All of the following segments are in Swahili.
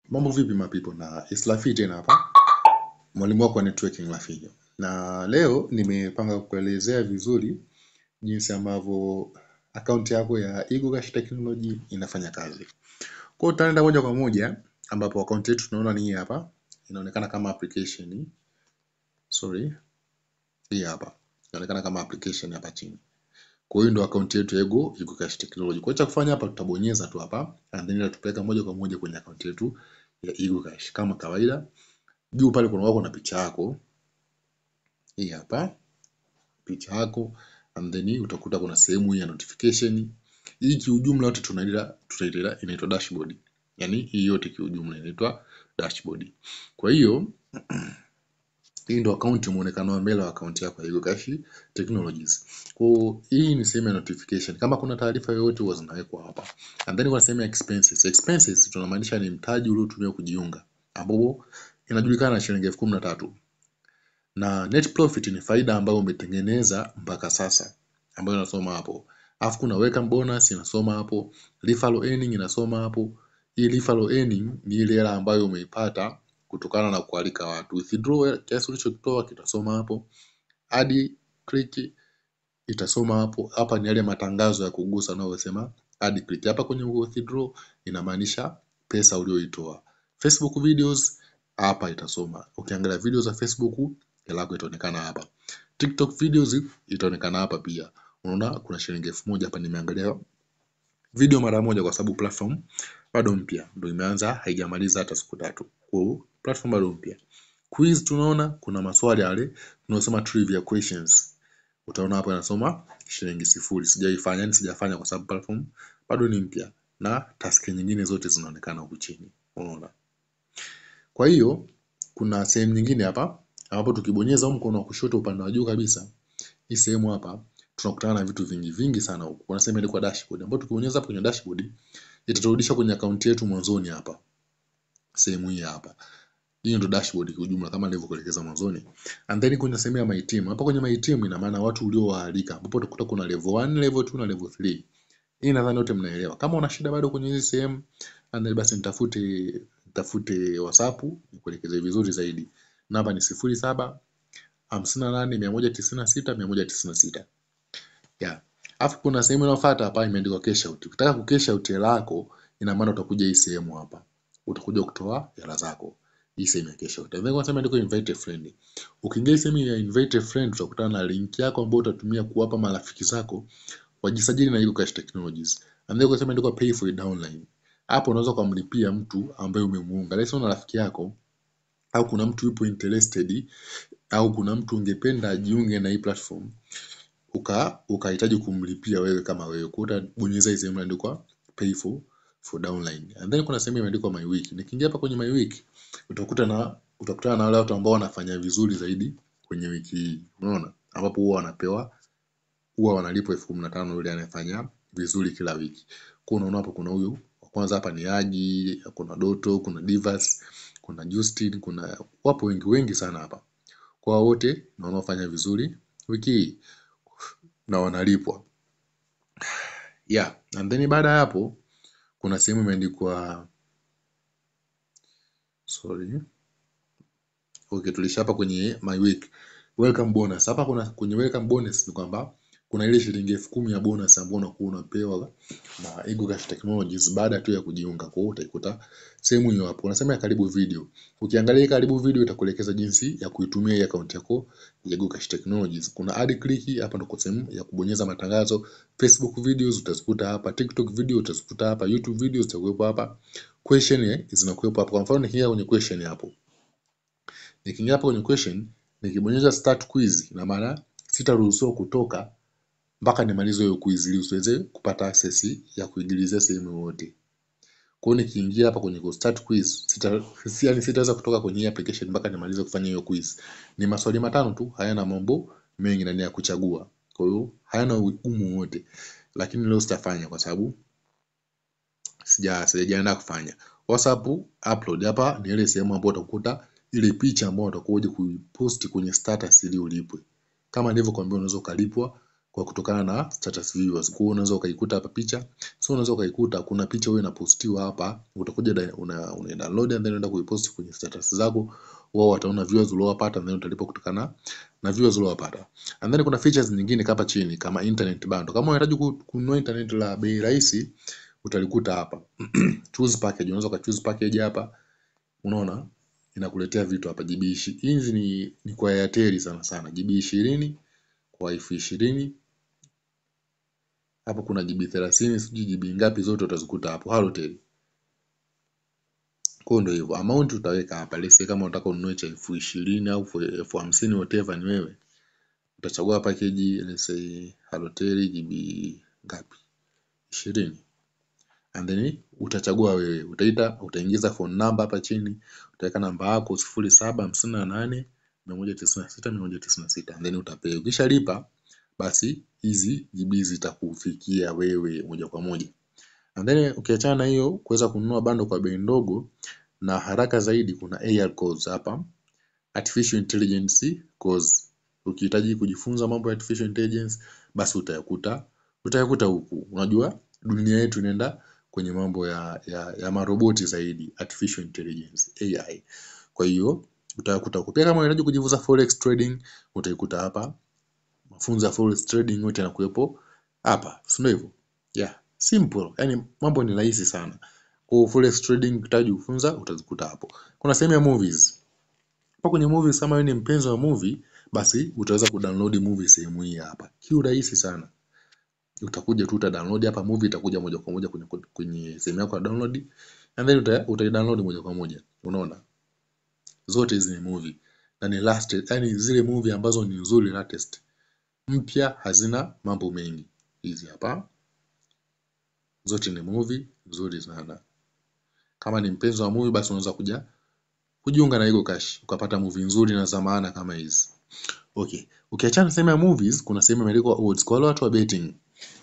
Mambo vipi mapipo, na Islafi tena hapa, mwalimu wako wa networking Lafijo. Na leo nimepanga kukuelezea vizuri jinsi ambavyo akaunti yako ya Eagle Cash Technology inafanya kazi. Kwa hiyo tutaenda moja kwa moja ambapo akaunti yetu tunaona ni hii hapa. Inaonekana kama application. Hii hapa. Inaonekana kama application hapa chini. Kwa hiyo ndio akaunti yetu ya Eagle Cash Technology. Kwa hiyo cha kufanya hapa tutabonyeza tu hapa and then itatupeleka moja kwa moja kwenye akaunti yetu ya Eagle Cash kama kawaida. Juu pale kuna picha yako. Hii hapa picha yako, and then utakuta kuna sehemu ya notification. Hii kiujumla yote tunaita inaitwa dashboard. Yaani hii yote kiujumla inaitwa dashboard. Kwa hiyo hii ndio account, muonekano wa mbele wa account yako ya Eagle Cash Technologies. Kwa hii ni sehemu ya notification. Kama kuna taarifa yoyote huwa zinawekwa hapa. And then kuna sehemu ya expenses. Expenses tunamaanisha ni mtaji uliotumia kujiunga, ambapo inajulikana na shilingi 13,000. Na net profit ni faida ambayo umetengeneza mpaka sasa, ambayo inasoma hapo. Alafu kuna welcome bonus inasoma hapo, referral earning inasoma hapo. Hii referral earning ni ile hela ambayo umeipata kutokana na kualika watu. Withdraw kiasi ulichokitoa kitasoma hapo. Add click itasoma hapo. Hapa ni yale matangazo ya kugusa unayosema add click. Hapa kwenye withdraw inamaanisha pesa ulioitoa. Facebook videos hapa itasoma. Ukiangalia video za Facebook hela yako itaonekana hapa. TikTok videos itaonekana hapa pia. Unaona kuna shilingi 1,000 hapa, nimeangalia video mara moja kwa sababu platform bado mpya. Ndio imeanza, haijamaliza hata siku 3. Kwa hiyo platform bado mpya. Quiz tunaona kuna maswali yale tunasema trivia questions. Utaona hapa inasoma shilingi 0. Sijaifanya, yani sijafanya kwa sababu platform bado ni mpya, na task nyingine zote zinaonekana huku chini. Unaona? Kwa hiyo kuna sehemu nyingine hapa ambapo tukibonyeza mkono wa kushoto upande wa juu kabisa, hii sehemu hapa tunakutana na vitu vingi vingi sana huku. Kuna sehemu ile kwa dashboard, ambapo tukibonyeza hapo kwenye dashboard itaturudisha kwenye akaunti yetu mwanzoni hapa. Sehemu hii hapa. Hii ndio dashboard kwa ujumla kama nilivyokuelekeza mwanzoni. And then kuna sehemu ya my team. Hapa kwenye my team ina maana watu uliowaalika, ambapo utakuta kuna level 1, level 2 na level 3. Hii nadhani wote mnaelewa. Kama una shida bado kwenye hizi sehemu, and basi nitafute WhatsApp nikuelekeze vizuri zaidi. Namba ni 07 58 196 196. Yeah. Alafu kuna sehemu inayofuata hapa imeandikwa cash out. Ukitaka ku cash out hela yako, ina maana utakuja hii sehemu hapa. Utakuja kutoa hela zako. Hii sehemu ya cash out. Then kuna sehemu imeandikwa invite a friend. Ukiingia sehemu ya invite a friend utakutana na link yako ambayo utatumia kuwapa marafiki zako wajisajili na Eagle Cash Technologies. And then kuna sehemu imeandikwa pay for it downline. Hapo unaweza kumlipia mtu ambaye umemuunga. Leo una rafiki yako au kuna mtu yupo interested au kuna mtu ungependa ajiunge na hii platform, ukahitaji kumlipia wewe kama wewe. Kwa hiyo utabonyeza hii sehemu imeandikwa pay for downline. And then kuna sehemu imeandikwa my week. Nikiingia hapa kwenye my week utakutana na wale watu ambao wanafanya vizuri zaidi kwenye wiki hii. Unaona? Ambapo huwa wanalipwa 15,000 yule anayefanya vizuri kila wiki. Kwa unaona hapo kuna huyu wa kwanza hapa ni Haji, kuna Doto, kuna Divas, kuna Justin, kuna wapo wengi sana hapa. Kwa wote na wanaofanya vizuri wiki hii na wanalipwa. Yeah, and then baada ya hapo kuna sehemu imeandikwa tulisha hapa kwenye my week welcome bonus. Hapa kuna kwenye welcome bonus ni kwamba kuna ile shilingi 10,000 ya bonus ambayo unakuwa unapewa na Eagle Cash Technologies baada tu ya kujiunga. Kwa hiyo utaikuta sehemu hiyo hapo. Unasema ya karibu video. Ukiangalia karibu video itakuelekeza jinsi ya kuitumia hii account yako ya Eagle Cash Technologies. Kuna add click hapa, ndio sehemu ya kubonyeza matangazo. Facebook videos utazikuta hapa, TikTok video utazikuta hapa, YouTube videos zitakuwepo hapa, question zinakuwepo hapa. Kwa mfano nikiingia kwenye question hapo, nikiingia hapo kwenye question nikibonyeza start quiz, na maana sitaruhusiwa kutoka mpaka nimalize hiyo quiz ili usiweze kupata access ya kuingilizia sehemu yote. Kwa hiyo nikiingia hapa kwenye start quiz sitaweza kutoka kwenye application mpaka nimalize kufanya hiyo quiz. Ni maswali 5 tu, hayana mambo mengi ndani ya kuchagua. Kwa hiyo hayana ugumu wote. Lakini leo sitafanya kwa sababu sijajiandaa kufanya. WhatsApp upload hapa ni ile sehemu ambayo utakuta ile picha ambayo utakuja kuipost kwenye status ili ulipwe. Kama nilivyokuambia unaweza kulipwa kwa kutokana na status viewers. Kwa hiyo unaweza ukaikuta hapa picha, so unaweza ukaikuta kuna picha wewe inapostiwa hapa, utakuja una download and then unaenda kuipost kwenye status zako, wao wataona viewers uliowapata and then utalipa kutokana na viewers uliowapata. And then kuna features nyingine hapa chini kama internet bundle. Kama unahitaji kununua internet la bei rahisi, utalikuta hapa. Choose package, unaweza choose package hapa. Unaona? Inakuletea vitu hapa GB. Hizi ni kwa Airtel sana sana. GB 20 kwa elfu 20. Hapo kuna GB 30, sijui GB ngapi, zote utazikuta hapo Halotel. Kwa ndio hivyo. Amount utaweka hapa. Let's say kama unataka ununue cha elfu 20 au elfu 50 whatever ni wewe. Utachagua package let's say Halotel GB ngapi? 20. And then utachagua wewe. Utaingiza phone number hapa chini. Utaweka namba yako 0758 196 196 and then utapay. Ukishalipa basi hizi GB zitakufikia wewe moja kwa moja. And then ukiachana na hiyo kuweza kununua bando kwa bei ndogo na haraka zaidi, kuna AI course hapa, artificial intelligence course. Ukihitaji kujifunza mambo ya artificial intelligence basi utayakuta huku. Unajua dunia yetu inaenda kwenye mambo ya maroboti zaidi, artificial intelligence AI. Kwa hiyo utayakuta huku. Pia kama unahitaji kujifunza forex trading utaikuta hapa. Mafunzo ya forex trading yote yanakuwepo hapa. Sio hivyo? Yeah, simple. Yaani mambo ni rahisi sana. Kwa forex trading ukihitaji kujifunza utazikuta hapo. Kuna sehemu ya movies. Hapo kwenye movies, kama wewe ni mpenzi wa movie basi utaweza kudownload movie sehemu hii hapa. Kiu rahisi sana. Utakuja tu download hapa, movie itakuja moja kwa moja kwenye sehemu yako ya download and then download moja kwa moja. Unaona? Zote hizi ni movie na ni latest, yani zile movie ambazo ni nzuri, latest, mpya, hazina mambo mengi. Hizi hapa zote ni movie nzuri sana. Kama ni mpenzi wa movie basi unaweza kujiunga na EagleCash ukapata movie nzuri na za maana kama hizi. Okay, ukiachana sehemu ya movies, kuna sehemu imeandikwa odds kwa wale watu wa betting.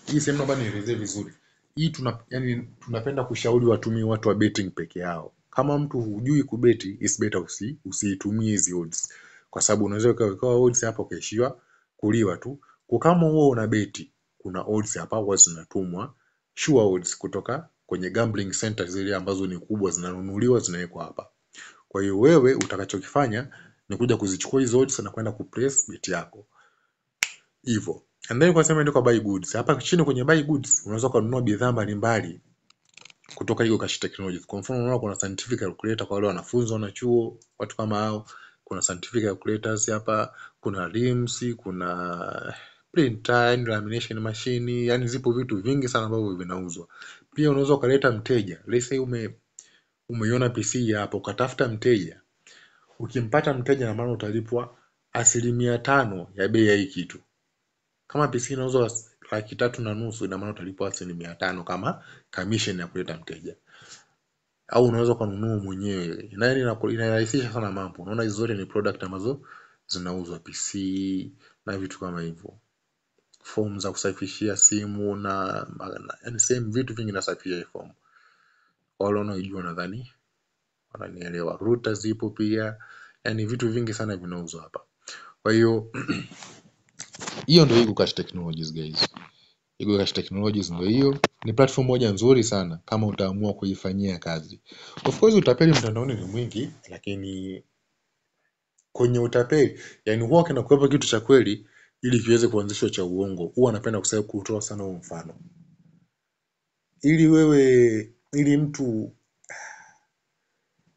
Hii sehemu naomba nielezee vizuri. Hii tunapenda kushauri watumie watu wa betting peke yao. Kama mtu hujui kubeti, is better usitumie hizi odds. Kwa sababu unaweza ukaweka odds hapo ukaishiwa kuliwa tu. Kwa kama wewe una beti, kuna odds hapa huwa zinatumwa, sure odds kutoka kwenye gambling centers zile ambazo ni kubwa, zinanunuliwa zinawekwa hapa. Kwa hiyo wewe utakachokifanya ni kuja kuzichukua hizo odds na kwenda kuplace bet yako. Hivyo. And then kwa sema ndio kwa buy goods. Hapa chini kwenye buy goods unaweza kununua bidhaa mbalimbali kutoka EagleCash Technologies. Kwa mfano unaona kuna scientific calculator kwa wale wanafunzi wana chuo, watu kama hao. Kuna scientific calculators hapa, kuna rims, kuna printer, lamination machine, yani zipo vitu vingi sana ambavyo vinauzwa. Pia unaweza kuleta mteja. Let's say umeiona PC hapo ukatafuta mteja. Ukimpata mteja na maana utalipwa 5% ya bei ya hii kitu. Kama PC inauzwa 3.5, ina maana utalipwa 5% kama commission ya kuleta mteja. Au unaweza kununua mwenyewe. Na inarahisisha sana mambo. Unaona hizo zote ni product ambazo zinauzwa, PC na vitu kama hivyo. Form za kusafishia simu na yani same vitu vingi nasafishia form. Wale wanaojua nadhani wananielewa. Router zipo pia. Yani vitu vingi sana vinauzwa hapa. Kwa hiyo hiyo ndio EagleCash Technologies guys. EagleCash Technologies ndio hiyo. Ni platform moja nzuri sana kama utaamua kuifanyia kazi. Of course utapeli mtandaoni ni mwingi, lakini kwenye utapeli, yani huwa kinakuwepo kitu cha kweli ili kiweze kuanzishwa cha uongo. Huwa napenda kutoa sana huo mfano. Ili mtu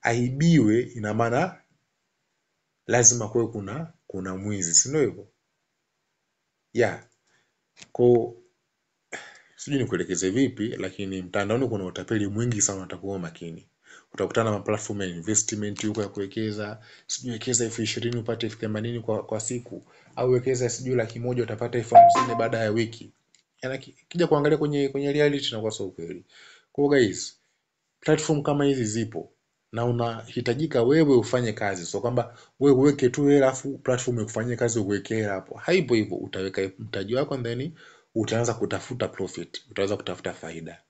aibiwe, ina maana lazima kuwe kuna mwizi, si ndio hivyo? Yeah. Kwa sijui nikuelekeze vipi, lakini mtandaoni kuna utapeli mwingi sana, utakuwa makini. Utakutana na platform ya investment huko ya kuwekeza, sijui wekeza 20,000 upate 80,000 kwa siku, au wekeza sijui 100,000 utapata 50,000 baada ya wiki. Yaani kija kuangalia kwenye reality na kwa sio kweli. Kwa guys, platform kama hizi zipo na unahitajika wewe ufanye kazi. So kwamba wewe uweke tu hela afu platform ikufanyie kazi uweke hapo. Haipo hivyo, utaweka mtaji wako and then utaanza kutafuta profit, utaanza kutafuta faida.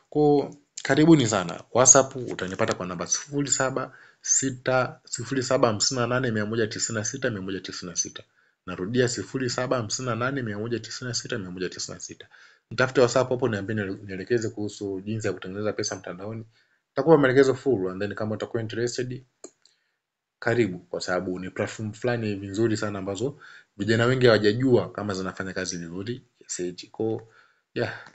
Kwa karibuni sana. WhatsApp utanipata kwa namba 0758196196. Narudia 0758196196. Nitafute WhatsApp hapo, niambie nielekeze kuhusu jinsi ya kutengeneza pesa mtandaoni. Nitakupa maelekezo full, and then kama utakuwa interested, karibu, kwa sababu ni platform fulani hivi nzuri sana ambazo vijana wengi hawajajua kama zinafanya kazi vizuri. Yes, yeah.